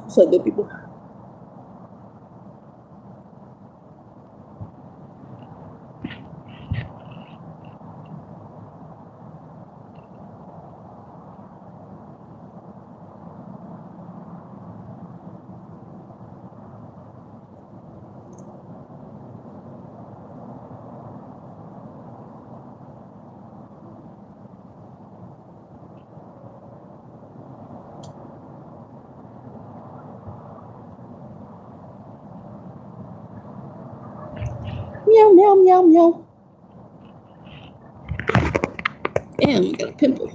So good people. Meow, meow, meow, meow. Damn, I got a pimple.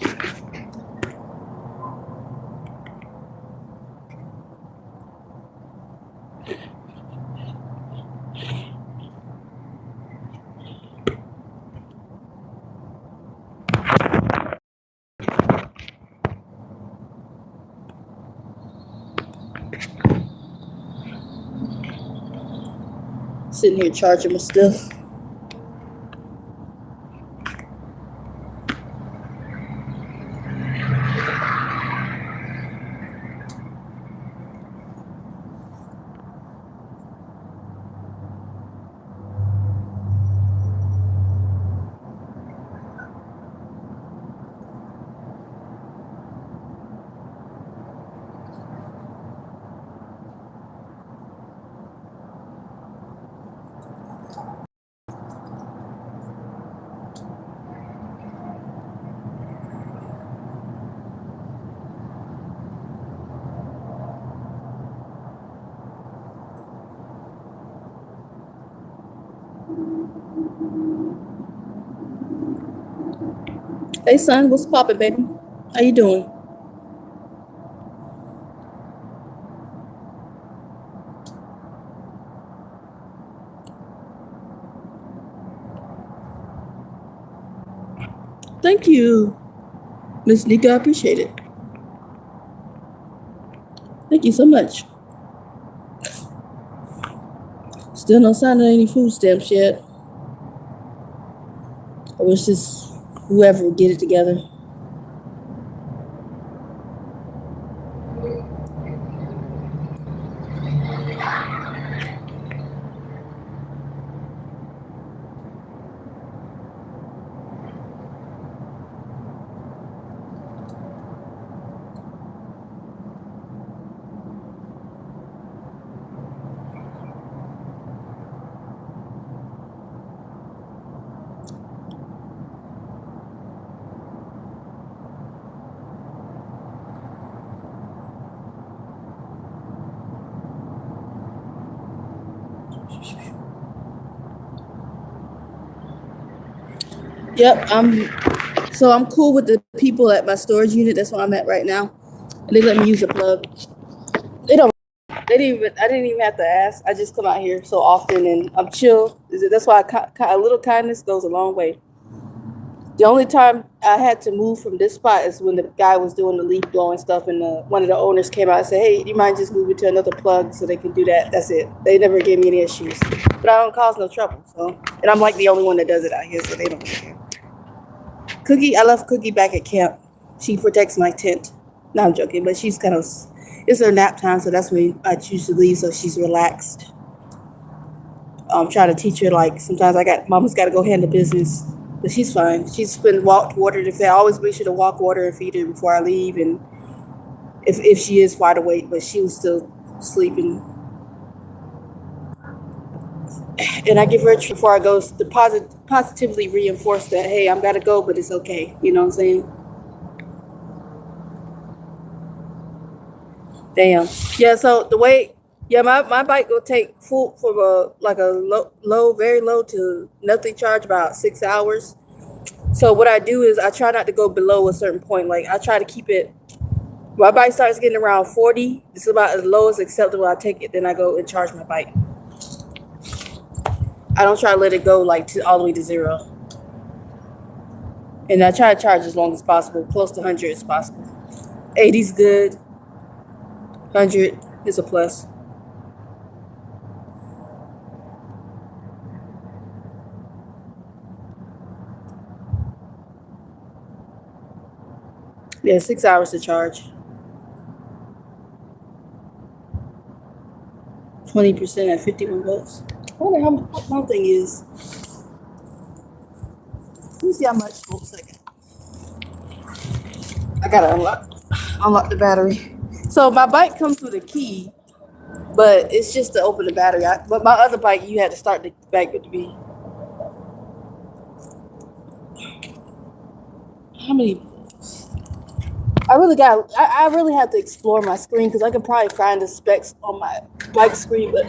Sitting here charging my stuff. Hey son, what's poppin', baby? How you doing? Thank you, Miss Nika. I appreciate it. Thank you so much. Still no sign of any food stamps yet. I wish this whoever would get it together. Yep, I'm cool with the people at my storage unit. That's where I'm at right now. And they let me use a plug. They don't. They didn't even. I didn't even have to ask. I just come out here so often, and I'm chill. That's why a little kindness goes a long way. The only time I had to move from this spot is when the guy was doing the leaf blowing stuff, and one of the owners came out and said, "Hey, do you mind just moving to another plug so they can do that?" That's it. They never gave me any issues, but I don't cause no trouble. So, and I'm like the only one that does it out here, so they don't care. Cookie, I left Cookie back at camp. She protects my tent. No, I'm joking, but she's kind of. It's her nap time, so that's when I choose to leave, so she's relaxed. I'm trying to teach her like sometimes mama's got to go handle business, but she's fine. She's been walked, watered. If I always make sure to walk, water, and feed her before I leave, and if she is wide awake, but she was still sleeping, and I give her a treat before I go to positively reinforce that hey, I'm gotta go, but it's okay. You know what I'm saying? Damn. Yeah. So the way, yeah, my bike will take full from a like a very low to nothing charge about 6 hours. So what I do is I try not to go below a certain point. Like I try to keep it. My bike starts getting around 40. It's about as low as acceptable. I take it, then I go and charge my bike. I don't try to let it go like all the way to zero. And I try to charge as long as possible, close to 100 as possible. 80's good. 100 is a plus. Yeah, 6 hours to charge. 20% at 51 volts. I wonder how much what my thing is. Let me see how much volts I got. I gotta unlock the battery. So my bike comes with a key, but it's just to open the battery. But my other bike, you had to start the bike with the B. How many volts? I really have to explore my screen because I could probably find the specs on my bike screen, but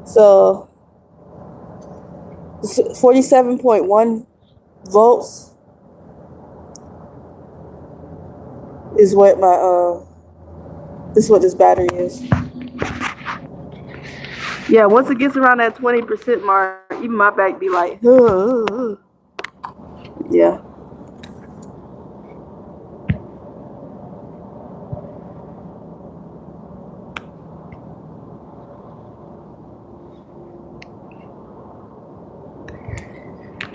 so 47.1 volts is what my this is what this battery is. Yeah, once it gets around that 20% mark, even my back be like, yeah.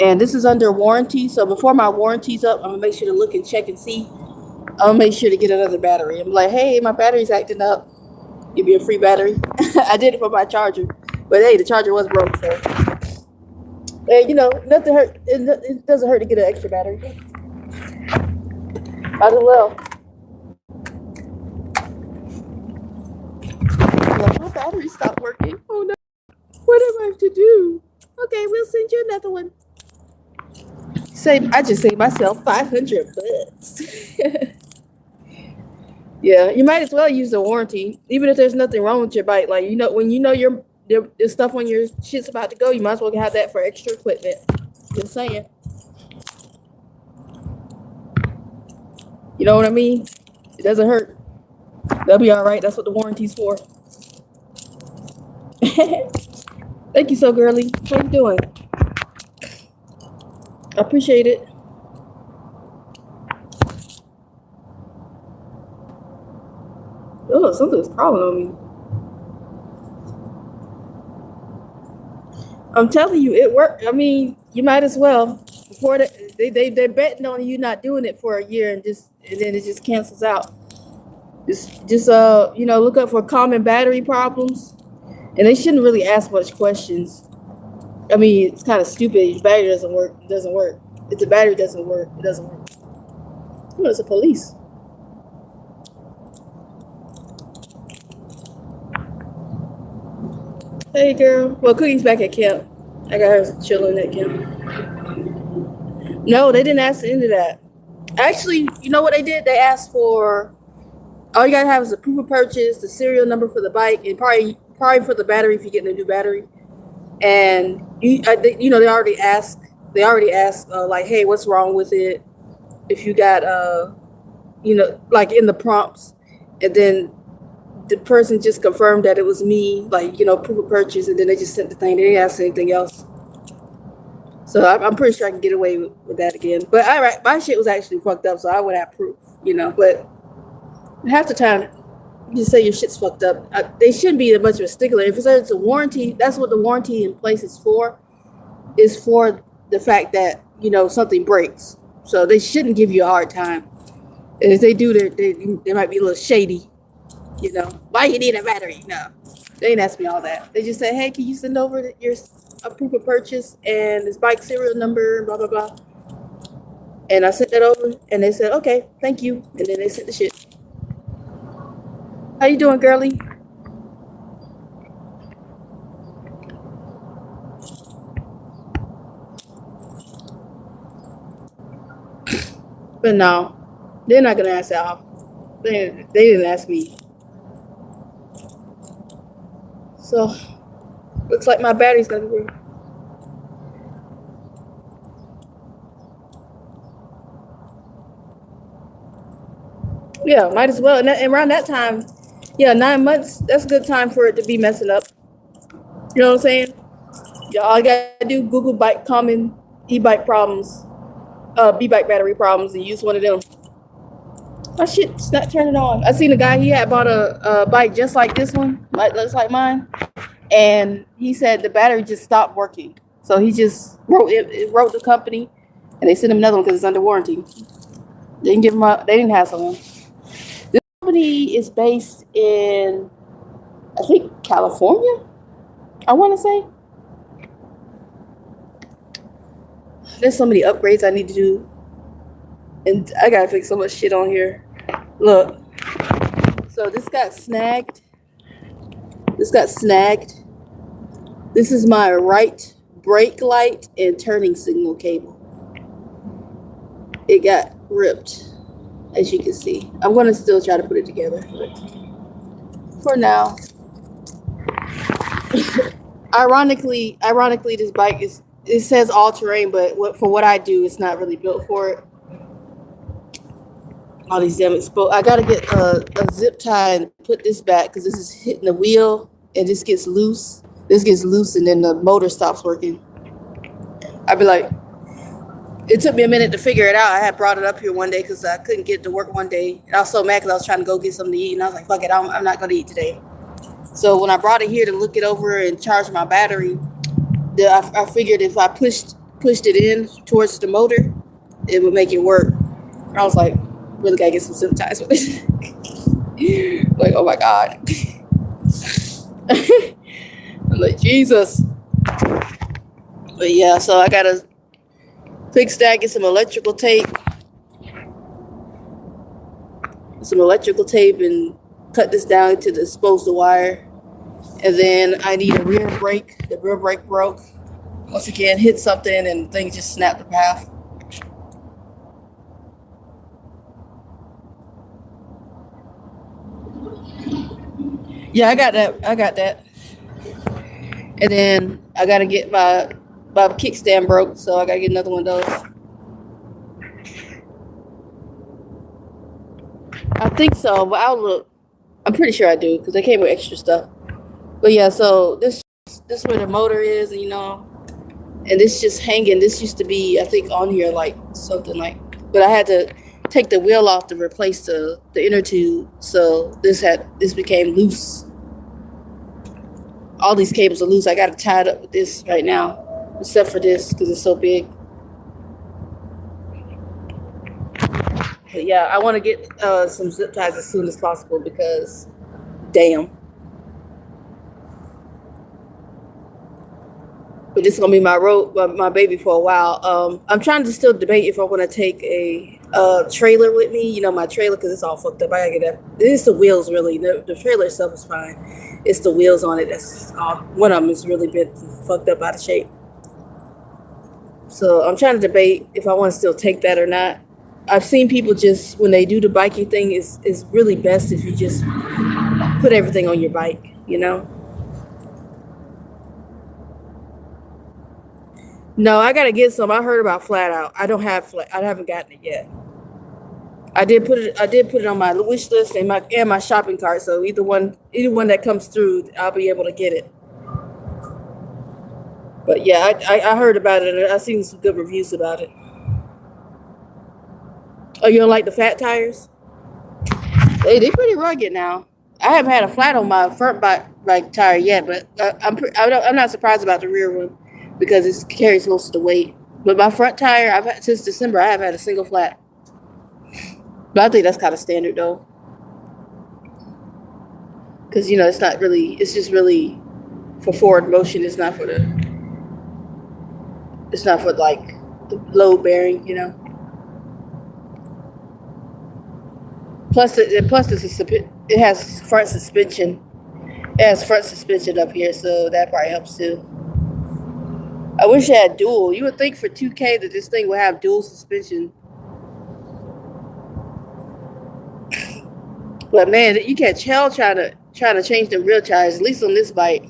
And this is under warranty, so before my warranty's up, I'm gonna make sure to look and check and see. I'm gonna make sure to get another battery. I'm like, hey, my battery's acting up. Give me a free battery. I did it for my charger, but hey, the charger was broke, so. And you know, nothing hurt. It doesn't hurt to get an extra battery. Might as well. Like, my battery stopped working. Oh no! What am I to do? Okay, we'll send you another one. I just saved myself $500. Yeah, you might as well use the warranty, even if there's nothing wrong with your bike. Like, you know, when you know your stuff when your shit's about to go, you might as well have that for extra equipment. Just saying. You know what I mean? It doesn't hurt. That'll be all right. That's what the warranty's for. Thank you, so girly. How you doing? I appreciate it. Oh, something's crawling on me. I'm telling you, it worked. I mean, you might as well. Before they're betting on you not doing it for a year and then it just cancels out. Just you know, look up for common battery problems, and they shouldn't really ask much questions. I mean, it's kind of stupid. If the battery doesn't work, it doesn't work. If the battery doesn't work, it doesn't work. Oh, it's the police. Hey, girl. Well, Cookie's back at camp. I got her chilling at camp. No, they didn't ask into that. Actually, you know what they did? They asked for all you gotta have is a proof of purchase, the serial number for the bike, and probably for the battery if you're getting a new battery. And you know, they already asked like, hey, what's wrong with it? If you got you know, like in the prompts, and then the person just confirmed that it was me, like, you know, proof of purchase, and then they just sent the thing. They didn't ask anything else. So I'm pretty sure I can get away with that again. But all right, my shit was actually fucked up, so I would have proof, you know. But half the time, you say your shit's fucked up. They shouldn't be that much of a stickler. If it's a warranty, that's what the warranty in place is for the fact that, you know, something breaks. So they shouldn't give you a hard time. And if they do, they might be a little shady, you know. Why you need a battery? No, they didn't ask me all that. They just said, hey, can you send over a proof of purchase and this bike serial number, blah, blah, blah. And I sent that over, and they said, okay, thank you. And then they sent the shit. How you doing, girly? But no, they're not gonna ask Al. They didn't ask me. So looks like my battery's gonna be. Yeah, might as well. And around that time, yeah, 9 months. That's a good time for it to be messing up. You know what I'm saying? Yeah, all you gotta do, Google bike common e-bike problems, b-bike battery problems, and use one of them. My shit's not turning on. I seen a guy, he had bought a bike just like this one, like looks like mine, and he said the battery just stopped working. So he just wrote the company, and they sent him another one because it's under warranty. They didn't give him they didn't hassle him. This company is based in, I think, California, I want to say. There's so many upgrades I need to do. And I got to fix so much shit on here. Look. So this got snagged. This got snagged. This is my right brake light and turning signal cable. It got ripped, as you can see. I'm going to still try to put it together. For now. Ironically, this bike it says all terrain, but for what I do, it's not really built for it. All these damn exposed. I gotta get a zip tie and put this back because this is hitting the wheel and this gets loose. This gets loose and then the motor stops working. I'd be like, it took me a minute to figure it out. I had brought it up here one day because I couldn't get to work one day. And I was so mad because I was trying to go get something to eat and I was like, fuck it, I'm not gonna eat today. So when I brought it here to look it over and charge my battery, I figured if I pushed it in towards the motor, it would make it work. I was like, really gotta get some zip ties with this. Like, oh my God. I'm like, Jesus. But yeah, so I gotta fix that, get some electrical tape. And cut this down to expose the wire. And then I need a rear brake. The rear brake broke. Once again, hit something and the thing just snapped in half. Yeah, I got that. And then I gotta get my kickstand broke, so I gotta get another one of those. I think so, but I'll look. I'm pretty sure I do because they came with extra stuff. But yeah, so this where the motor is, and and this just hanging. This used to be, I think, on here like something like, but I had to take the wheel off to replace the inner tube, so this became loose. All these cables are loose. I got it tied up with this right now, except for this because it's so big. But yeah, I want to get some zip ties as soon as possible because, damn. But this is gonna be my baby for a while. I'm trying to still debate if I want to take a trailer with me. My trailer, because it's all fucked up. I gotta get that. It's the wheels, really. The trailer itself is fine. It's the wheels on it that's all. One of them is really been fucked up out of shape. So I'm trying to debate if I want to still take that or not. I've seen people just, when they do the biking thing, it's really best if you just put everything on your bike, No, I gotta get some. I heard about Flat Out. I haven't gotten it yet. I did put it on my wish list and my shopping cart. So either one that comes through, I'll be able to get it. But yeah, I heard about it. I've seen some good reviews about it. Oh, you don't like the fat tires? They pretty rugged now. I haven't had a flat on my front bike tire yet, but I'm not surprised about the rear one because it carries most of the weight. But my front tire, since December, I haven't had a single flat. But I think that's kind of standard though, because it's not really. It's just really for forward motion. It's not for like the load bearing. Plus it has front suspension. It has front suspension up here, so that probably helps too. I wish it had dual. You would think for 2K that this thing would have dual suspension. But man, you catch hell trying to change the rear tires, at least on this bike.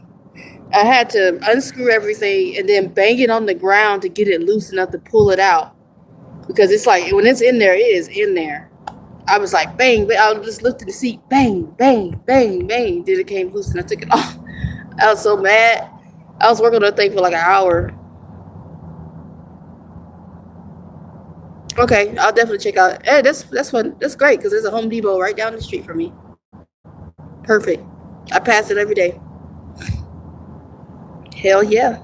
I had to unscrew everything and then bang it on the ground to get it loose enough to pull it out. Because it's like, when it's in there, it is in there. I was like, bang, but I just lifted the seat, bang, bang, bang, bang. Then it came loose and I took it off. I was so mad. I was working on that thing for like an hour. Okay, I'll definitely check out. Hey, that's fun. That's great because there's a Home Depot right down the street from me. Perfect. I pass it every day. Hell yeah.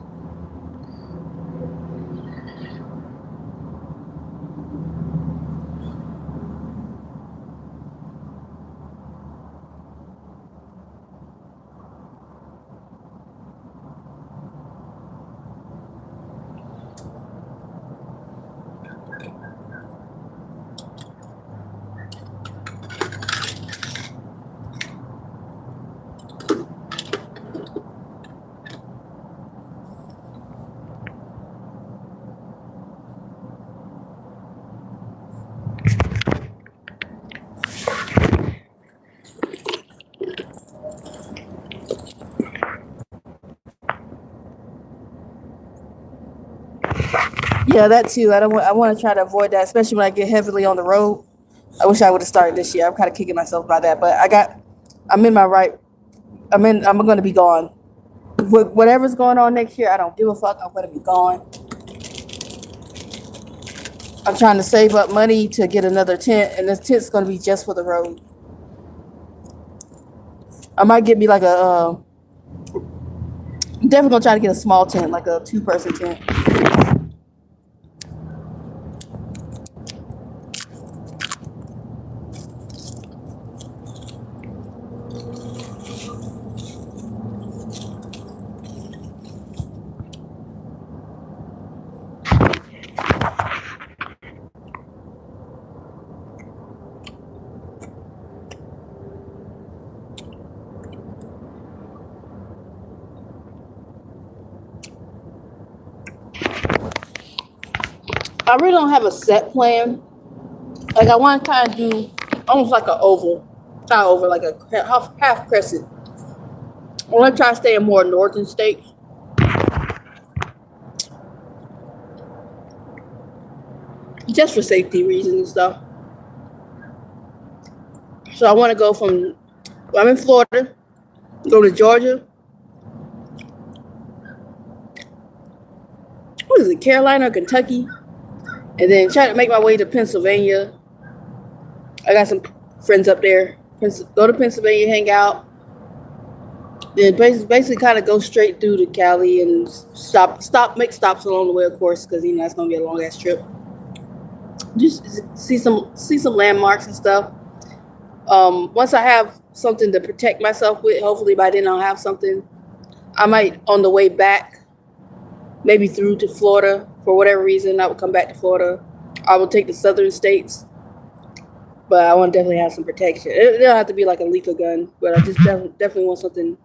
Yeah, that too. I want to try to avoid that, especially when I get heavily on the road. I wish I would have started this year. I'm kind of kicking myself by that, but I'm in my right. I'm going to be gone. Whatever's going on next year, I don't give a fuck. I'm going to be gone. I'm trying to save up money to get another tent, and this tent's going to be just for the road. I might get me like I'm definitely going to try to get a small tent, like a 2-person tent. I really don't have a set plan. Like I want to kind of do almost like an oval, not oval, like a half crescent. I want to try to stay in more northern states, just for safety reasons and stuff. So I want to go from, well, I'm in Florida, go to Georgia. What is it, Carolina or Kentucky? And then try to make my way to Pennsylvania. I got some friends up there. Go to Pennsylvania, hang out. Then basically kind of go straight through to Cali and make stops along the way, of course, because that's gonna be a long ass trip. Just see some landmarks and stuff. Once I have something to protect myself with, hopefully by then I'll have something. I might on the way back, maybe through to Florida for whatever reason. I would come back to Florida. I will take the southern states, but I want to definitely have some protection. It don't have to be like a lethal gun, but I just definitely want something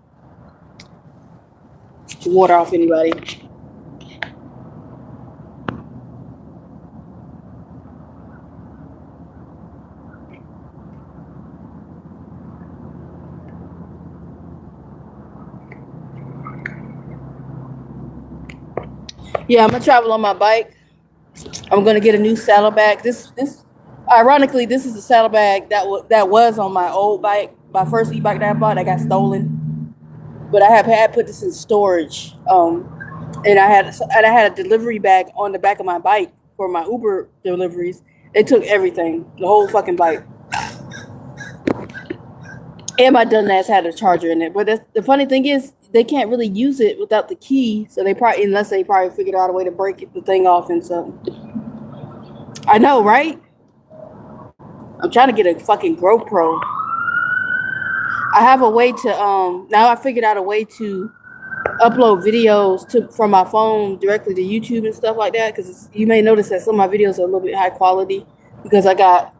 to ward off anybody. Yeah, I'm gonna travel on my bike. I'm gonna get a new saddlebag. Ironically, this is the saddlebag that was on my old bike, my first e-bike that I bought. That got stolen, but I had put this in storage. And I had a delivery bag on the back of my bike for my Uber deliveries. They took everything, the whole fucking bike. And my dumbass had a charger in it. But the funny thing is, they can't really use it without the key. So unless they probably figured out a way to break the thing off and something. I know, right? I'm trying to get a fucking GoPro. I have a way to now I figured out a way to upload videos from my phone directly to YouTube and stuff like that. Because you may notice that some of my videos are a little bit high quality because I got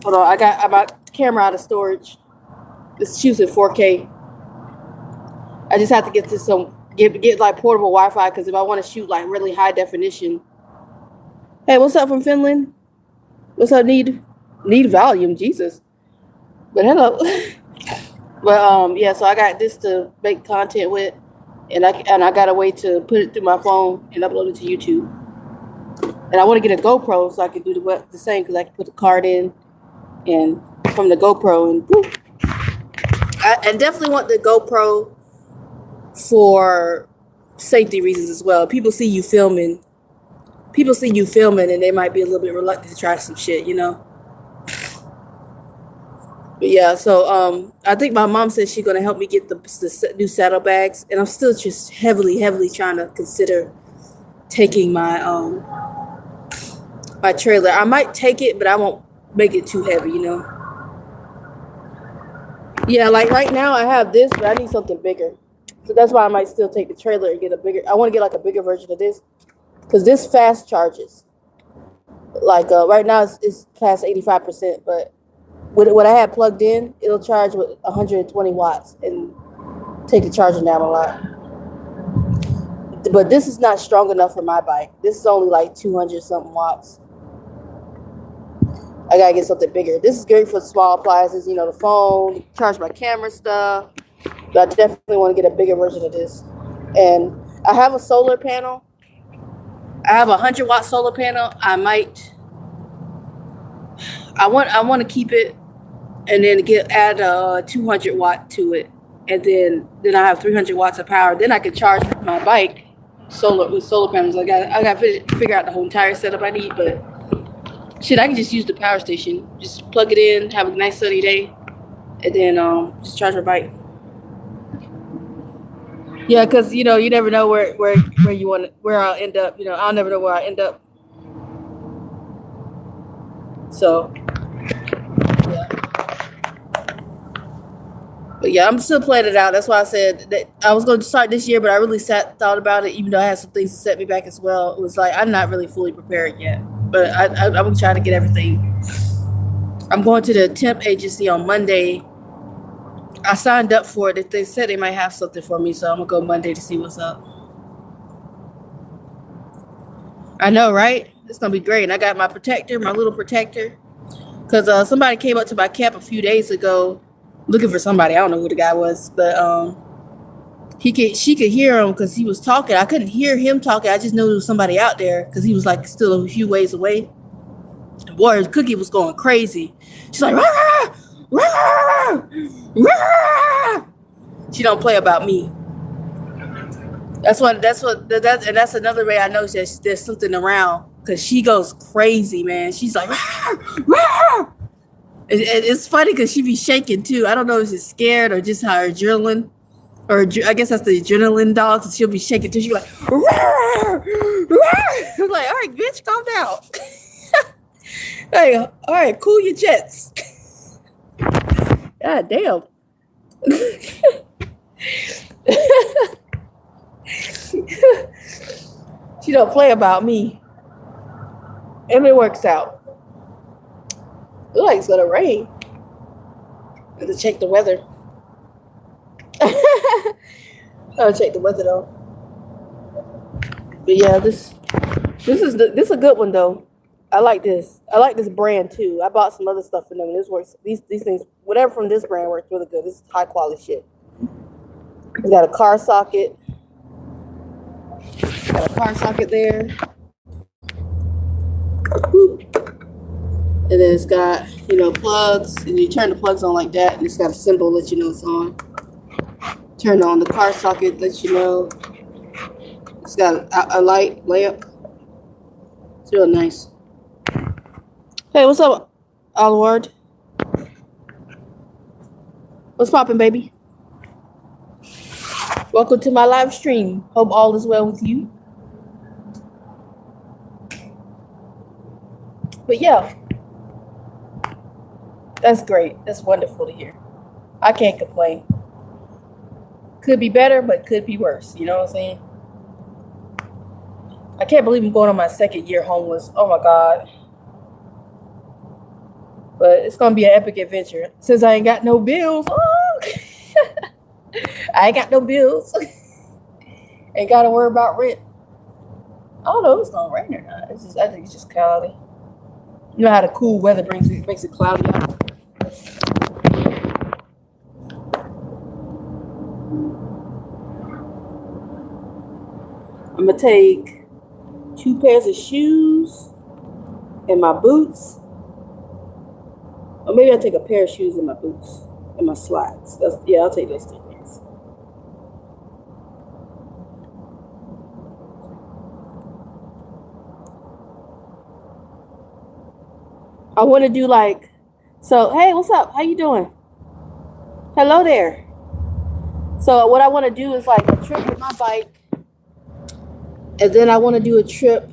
my camera out of storage. This shoots at 4K. I just have to get get like portable Wi-Fi because if I want to shoot like really high definition. Hey, what's up from Finland? What's up, need volume, Jesus. But hello. But yeah, so I got this to make content with, and I got a way to put it through my phone and upload it to YouTube. And I want to get a GoPro so I can do the same because I can put the card in and from the GoPro and whoop. I definitely want the GoPro for safety reasons as well. People see you filming, and they might be a little bit reluctant to try some shit, But yeah, so I think my mom said she's gonna help me get the new saddlebags, and I'm still just heavily trying to consider taking my my trailer. I might take it, but I won't make it too heavy, Yeah, like right now I have this, but I need something bigger. So that's why I might still take the trailer and get I want to get like a bigger version of this. Because this fast charges. Like right now it's past 85%, but with what I had plugged in, it'll charge with 120 watts and take the charging down a lot. But this is not strong enough for my bike. This is only like 200 something watts. I gotta get something bigger. This is great for small appliances, the phone, charge my camera stuff. But I definitely want to get a bigger version of this. And I have a solar panel, I have a 100-watt solar panel. I want to keep it, and then add a 200-watt to it, and then I have 300 watts of power. Then I can charge my bike with solar panels. I got to figure out the whole entire setup I need, but shit, I can just use the power station. Just plug it in, have a nice sunny day, and then just charge my bike. Yeah, because you never know where I'll end up. I'll never know where I end up. So yeah. But yeah, I'm still playing it out. That's why I said that I was going to start this year, but I really thought about it, even though I had some things to set me back as well. It was like I'm not really fully prepared yet, but I'm trying to get everything. I'm going to the temp agency on Monday. I signed up for it. They said they might have something for me, so I'm gonna go Monday to see what's up. I know, right? It's gonna be great. And I got my little protector, because somebody came up to my camp a few days ago looking for somebody. I don't know who the guy was, but she could hear him because he was talking. I couldn't hear him talking. I just knew there was somebody out there because he was like still a few ways away. Boy, Cookie was going crazy. She's like, rah, rah, rah. She don't play about me. That's another way I know that there's something around, because she goes crazy, man. She's like, rah, rah. It's funny because she be shaking too. I don't know if she's scared or just her adrenaline, or I guess that's the adrenaline dog. So she'll be shaking too. She's like, rah, rah. I'm like, all right, bitch, calm down. Hey, all right, cool your jets. God damn. She don't play about me. And it works out. Looks like it's gonna rain. I have to check the weather. I'll check the weather though. But yeah, this is a good one though. I like this. I like this brand too. I bought some other stuff in them. This works. These things, whatever from this brand works really good. This is high quality shit. It's got a car socket. Got a car socket there. And then it's got, plugs, and you turn the plugs on like that, and it's got a symbol that you know it's on. Turn on the car socket, let you know. It's got a lamp. It's real nice. Hey, what's up, Alward? What's poppin', baby? Welcome to my live stream. Hope all is well with you. But yeah, that's great. That's wonderful to hear. I can't complain. Could be better, but could be worse. You know what I'm saying? I can't believe I'm going on my second year homeless. Oh my God. But it's going to be an epic adventure. Since I ain't got no bills. I ain't got no bills. Ain't got to worry about rent. I don't know if it's going to rain or not. I think it's just cloudy. You know how the cool weather makes it cloudy out. I'm going to take 2 pairs of shoes and my boots. Or maybe I'll take a pair of shoes and my boots and my slides. I'll take those 2 things. I want to do hey, what's up? How you doing? Hello there. So what I want to do is like a trip with my bike. And then I want to do a trip.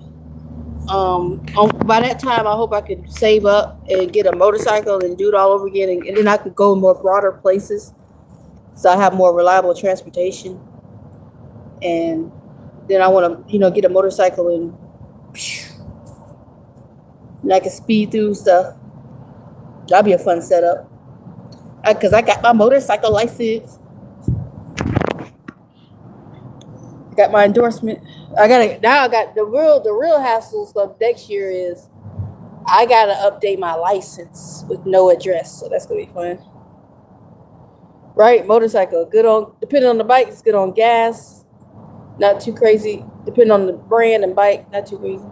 By that time, I hope I could save up and get a motorcycle and do it all over again. And then I could go more broader places. So I have more reliable transportation. And then I want to, get a motorcycle and I can speed through stuff. That'll be a fun setup. Because I got my motorcycle license. I got my endorsement. I got the real hassles of next year is I gotta update my license with no address. So that's gonna be fun. Right? Motorcycle, good on, depending on the bike, it's good on gas. Not too crazy. Depending on the brand and bike, not too crazy.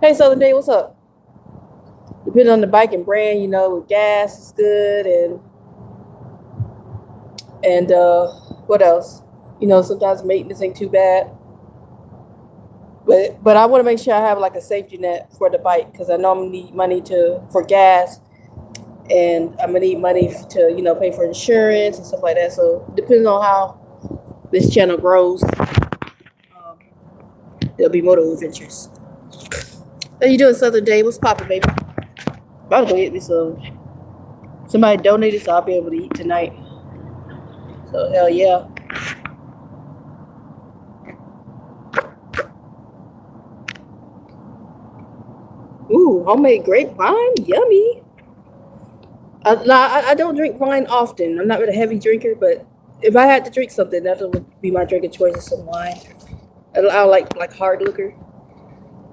Hey, Southern Day, what's up? Depending on the bike and brand, you know, with gas is good, and what else? You know, sometimes maintenance ain't too bad. But I want to make sure I have like a safety net for the bike because I know I'm gonna need money for gas, and I'm gonna need money to pay for insurance and stuff like that. So depending on how this channel grows, there'll be more adventures. How you doing, Southern Day? What's poppin', baby? About to go get me some. Somebody donated, so I'll be able to eat tonight. So hell yeah. Ooh, homemade grape wine, yummy. I don't drink wine often. I'm not really a heavy drinker, but if I had to drink something, that would be my drinking choice is some wine. I like hard liquor,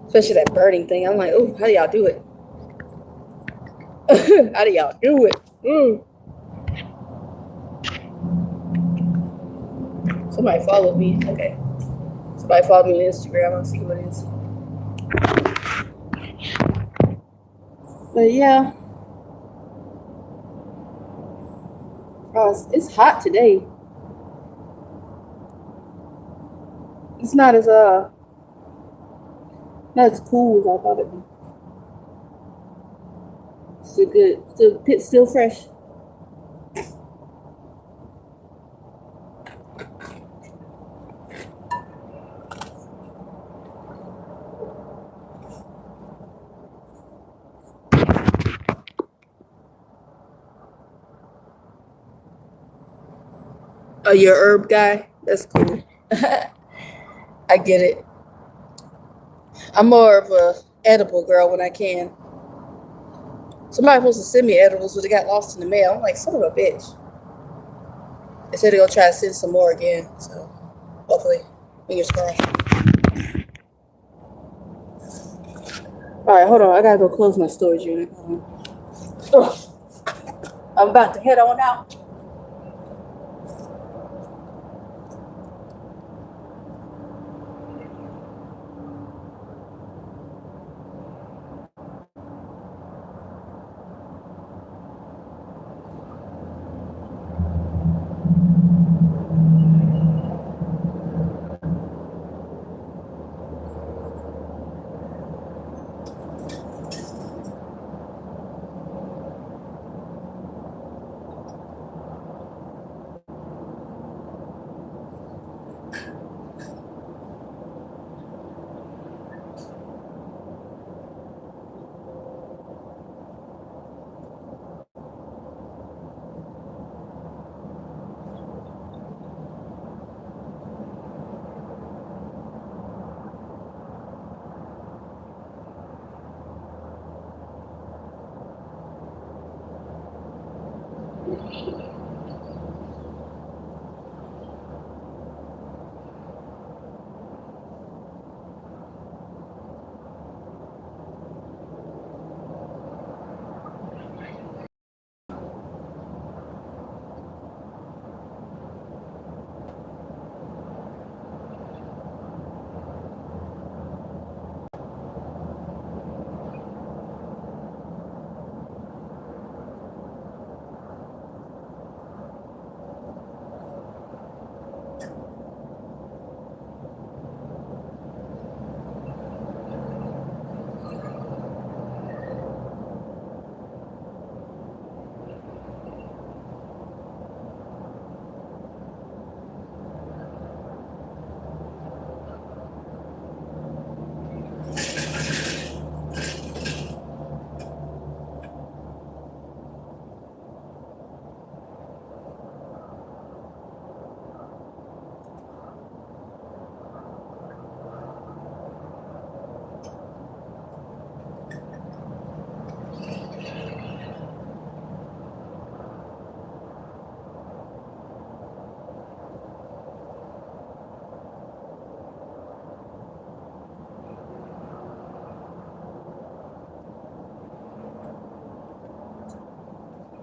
especially that burning thing. I'm like, oh, how do y'all do it? How do y'all do it? Somebody followed me. Okay. Somebody followed me on Instagram. I'll see what it is. But yeah. Oh, it's hot today. It's not as not as cool as I thought it'd be. Still good. Still fresh. Oh, you're a herb guy? That's cool. I get it. I'm more of a edible girl when I can. Somebody supposed to send me edibles, but they got lost in the mail. I'm like, son of a bitch. They said they're gonna try to send some more again. So hopefully, fingers crossed. All right, hold on. I gotta go close my storage unit. Ugh. I'm about to head on out.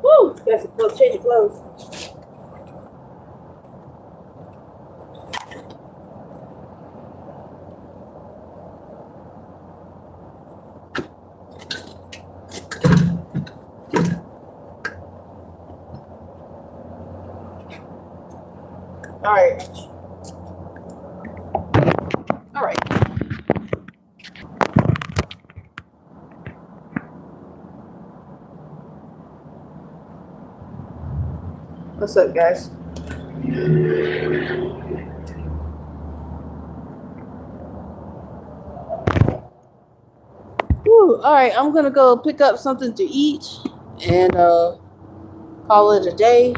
Woo! Got some clothes. Change your clothes. All right. All right. What's up, guys? Whew, all right, I'm gonna go pick up something to eat and call it a day.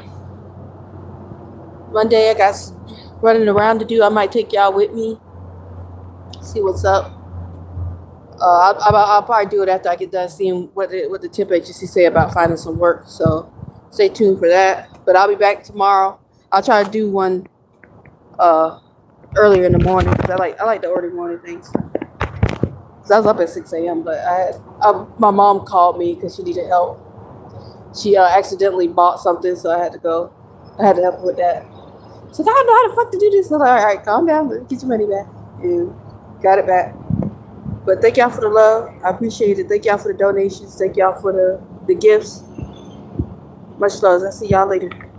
Monday, I got running around to do. I might take y'all with me. See what's up. I'll probably do it after I get done seeing what the temp agency say about finding some work. So stay tuned for that. But I'll be back tomorrow. I'll try to do one earlier in the morning because I like the early morning things. Cause I was up at 6 a.m. But my mom called me because she needed help. She accidentally bought something, so I had to go. I had to help her with that. She's like, I don't know how the fuck to do this. I was like, all right, calm down. Get your money back. And got it back. But thank y'all for the love. I appreciate it. Thank y'all for the donations. Thank y'all for the gifts. Much love. I'll see y'all later.